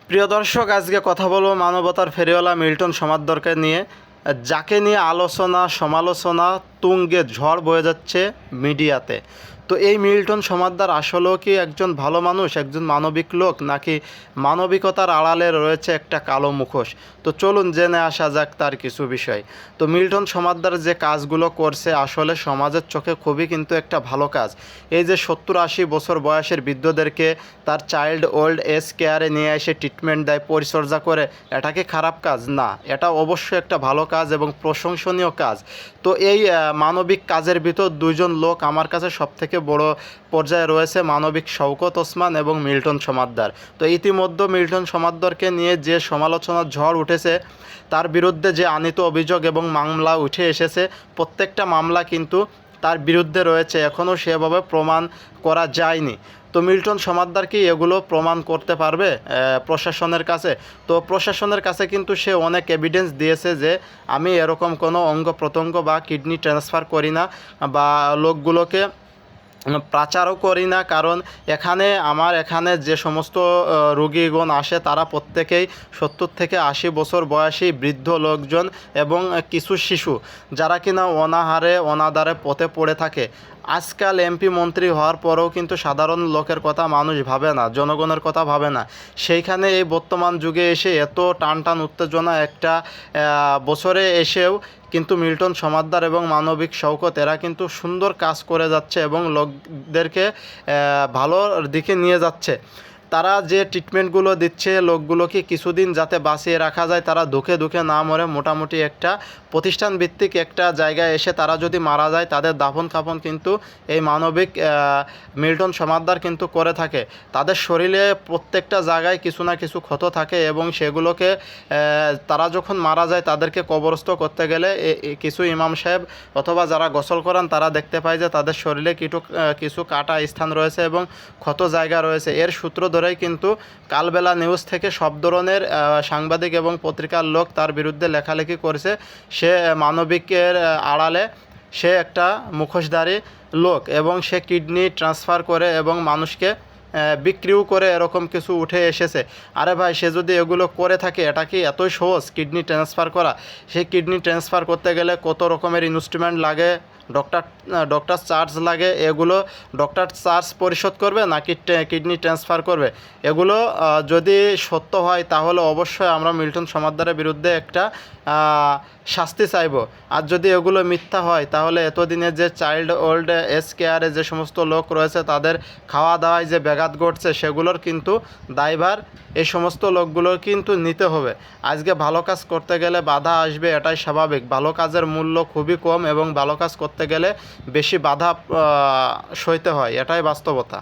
প্রিয় দর্শক, আজকে কথা বলবো মানবতার ফেরিওয়ালা মিল্টন সমাদ্দারকে নিয়ে, যাকে নিয়ে আলোচনা সমালোচনা তুঙ্গে ঝড় বয়ে যাচ্ছে মিডিয়াতে। তো এই মিল্টন সমাদ্দার আসলেও কি একজন ভালো মানুষ, একজন মানবিক লোক, নাকি মানবিকতার আড়ালে রয়েছে একটা কালো মুখোশ? তো চলুন জেনে আসা যাক তার কিছু বিষয়। তো মিল্টন সমাদ্দার যে কাজগুলো করছে আসলে সমাজের চোখে খুবই কিন্তু একটা ভালো কাজ। এই যে 70-80 বছর বয়সের বৃদ্ধদেরকে তার চাইল্ড ওল্ড এজ কেয়ারে নিয়ে এসে ট্রিটমেন্ট দেয়, পরিচর্যা করে, এটা কি খারাপ কাজ? না, এটা অবশ্যই একটা ভালো কাজ এবং প্রশংসনীয় কাজ। তো এই মানবিক কাজের ভিতর দুইজন লোক আমার কাছে সবথেকে বড় পর্যায়ে রয়েছে, মানবিক শওকত ওসমান এবং মিল্টন সমাদ্দার। তো ইতিমধ্যে মিল্টন সমাদ্দারকে নিয়ে যে সমালোচনার ঝড় উঠেছে, তার বিরুদ্ধে যে আনীত অভিযোগ এবং মামলা উঠে এসেছে, প্রত্যেকটা মামলা কিন্তু তার বিরুদ্ধে রয়েছে, এখনও সেভাবে প্রমাণ করা যায়নি। তো মিল্টন সমাদ্দার কি এগুলো প্রমাণ করতে পারবে প্রশাসনের কাছে? তো প্রশাসনের কাছে কিন্তু সে অনেক এভিডেন্স দিয়েছে যে আমি এরকম কোনো অঙ্গ প্রত্যঙ্গ বা কিডনি ট্রান্সফার করি না, বা লোকগুলোকে প্রচারও করি না। কারণ এখানে যে সমস্ত রোগীগণ আসে তারা প্রত্যেকেই 70 থেকে 80 বছর বয়সী বৃদ্ধ লোকজন এবং কিছু শিশু, যারা কিনা অনাহারে অনাদারে পথে পড়ে থাকে। আজকাল এমপি মন্ত্রী হওয়ার পরেও কিন্তু সাধারণ লোকের কথা মানুষ ভাবে না, জনগণের কথা ভাবে না। সেইখানে এই বর্তমান যুগে এসে এত টান টান উত্তেজনা একটা বছরে এসেও কিন্তু মিল্টন সমাদ্দার এবং মানবিক শওকত এরা কিন্তু সুন্দর কাজ করে যাচ্ছে এবং লোকদেরকে ভালোর দিকে নিয়ে যাচ্ছে। তারা যে ট্রিটমেন্টগুলো দিচ্ছে লোকগুলোকে কিছুদিন যাতে বাঁচিয়ে রাখা যায়, তারা দুঃখে দুঃখে না মরে মোটামুটি একটা প্রতিষ্ঠান ভিত্তিক একটা জায়গায় এসে তারা যদি মারা যায়, তাদের দাফন কাফন কিন্তু এই মানবিক মিল্টন সমাদ্দার কিন্তু করে থাকে। তাদের শরীরে প্রত্যেকটা জায়গায় কিছু না কিছু ক্ষত থাকে এবং সেগুলোকে তারা যখন মারা যায় তাদেরকে কবরস্থ করতে গেলে কিছু ইমাম সাহেব অথবা যারা গোসল করান তারা দেখতে পায় যে তাদের শরীরে কিছু কাটা স্থান রয়েছে এবং ক্ষত জায়গা রয়েছে। এর সূত্র ধরেই কিন্তু কালবেলা নিউজ থেকে সব ধরনের সাংবাদিক এবং পত্রিকার লোক তার বিরুদ্ধে লেখালেখি করেছে। সে মানবিকের আড়ালে সে একটা মুখোশধারী লোক এবং সে কিডনি ট্রান্সফার করে এবং মানুষকে বিক্রিও করে, এরকম কিছু উঠে এসেছে। আরে ভাই, সে যদি এগুলো করে থাকে, এটা কি এতই সহজ কিডনি ট্রান্সফার করা? সেই কিডনি ট্রান্সফার করতে গেলে কত রকমের ইনস্ট্রুমেন্ট লাগে, ডক্টর চার্জ লাগে। এগুলো ডক্টর চার্জ পরিশোধ করবে নাকি কিডনি ট্রান্সফার করবে? এগুলো যদি সত্য হয় তাহলে অবশ্যই আমরা মিল্টন সমাদ্দারের বিরুদ্ধে একটা শাস্তি চাইব। আর যদি এগুলো মিথ্যা হয় তাহলে এতদিনে যে চাইল্ড ওল্ড এজ কেয়ারে যে সমস্ত লোক রয়েছে তাদের খাওয়া দাওয়ায় যে ব্যাঘাত ঘটছে, সেগুলোর কিন্তু দায়ভার এই সমস্ত লোকগুলোর কিন্তু নিতে হবে। আজকে ভালো কাজ করতে গেলে বাধা আসবে, এটাই স্বাভাবিক। ভালো কাজের মূল্য খুবই কম এবং ভালো কাজ করতে গেলে বেশি বাধা সইতে হয়, এটাই বাস্তবতা।